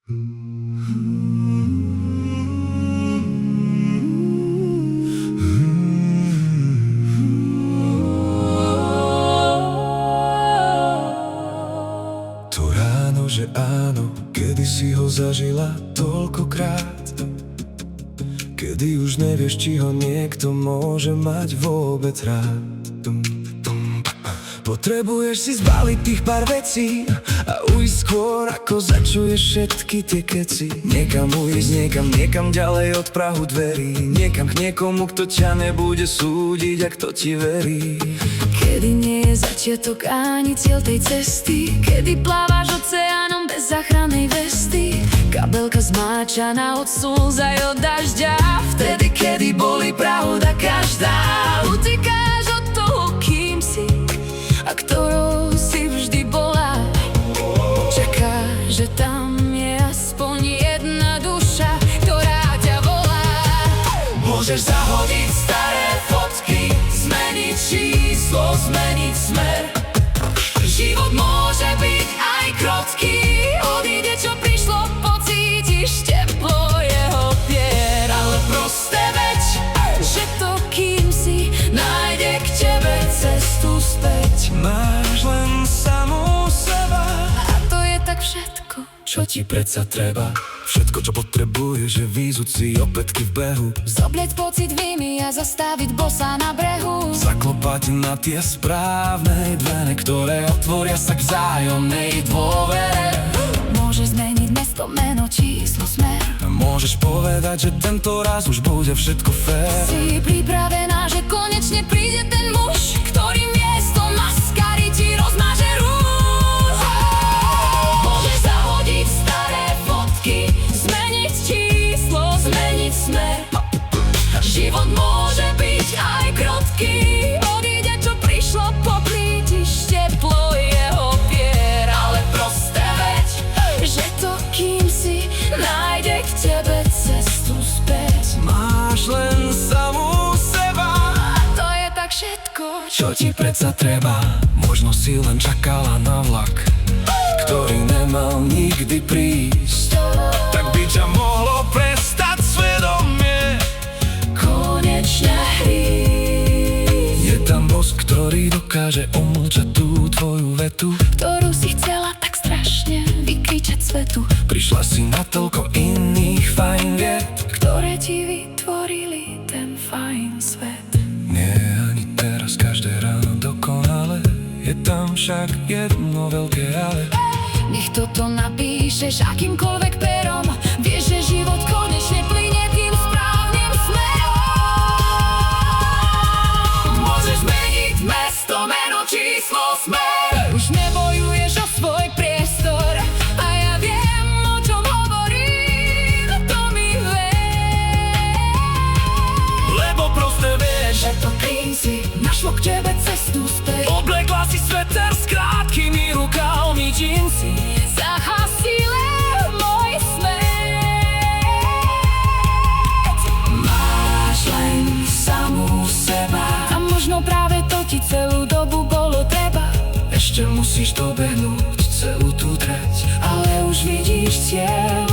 To ráno, že áno, kedy si ho zažila toľkokrát, kedy už nevieš, či ho niekto môže mať vôbec rád. Potrebuješ si zbaliť tých pár vecí a ujsť skôr, ako začuješ všetky tie keci. Niekam ujsť, niekam ďalej od prahu dverí, niekam k niekomu, kto ťa nebude súdiť a kto ti verí. Kedy nie je začiatok ani cieľ tej cesty, kedy plávaš oceánom bez záchrannej vesty, kabelka zmáčaná od slz aj od dažďa. Vtedy, kedy boli pravda každá, utekáš od toho, kým si a ktorou si vždy bola. Čaká, že tam je aspoň jedna duša, ktorá ťa volá. Môžeš zahodiť staré fotky, zmeniť číslo, zmeniť smer. Život môže byť aj krotký, odíde čo prišlo, pocítiš teplo jeho pier. Ale prosté veď, Že to, kým si, nájde k tebe cestu späť. máš len samú seba. A to je tak všetko, Čo ti predsa treba? Všetko, čo potrebuješ, je výzuť si opätky v behu, zoblieť pocit viny a zastaviť bosa na brehu. zaklopať na tie správne dvere, ktoré otvoria sa k vzájomnej dôvere. Môže zmeniť mesto, meno, číslo, smer. A môžeš povedať, že tento raz už bude všetko fér. Si pripravená, že konečne príde ten muž, ktorý miesto maskary ti rozmaže rúž. Môžeš zahodiť staré fotky, zmeniť číslo, zmeniť smer. Život môže byť aj krotký, odíde čo prišlo, poplítiš teplo jeho pier. Ale prosté veď, že to, kým si, nájde k tebe cestu späť. Máš len samú seba. A to je tak všetko, Čo ti predsa treba? Možno si len čakala na vlak, ktorý nemal nikdy prísť. Tak by ťa mohlo prestať svedomie. konečne hrísť. Je tam bosk, ktorý dokáže umlčať tú tvoju vetu. Ktorú si chcela tak strašne vykričať svetu, Prišla si na toľko iných fajn viet, ktoré ti vytvorili ten fajn svet. nie je ani teraz každé ráno dokonale. Je tam však jedno veľké ale. Nech toto napíšeš akýmkoľvek perom, vieš, že život konečne plynie tým správnym smerom. Môžeš meniť mesto, meno, číslo, smer. Už nebojuješ o svoj priestor a ja viem, o čom hovorím, to mi ver. Lebo proste vieš, Že to kým si, našlo k tebe cestu späť. oblekla si sveter s krátkými rukávmi džínsy. Zahasile môj smet. Máš len samú seba. A možno práve to ti celú dobu bolo treba. Ešte musíš dobehnúť celú tú trať, Ale už vidíš cieľ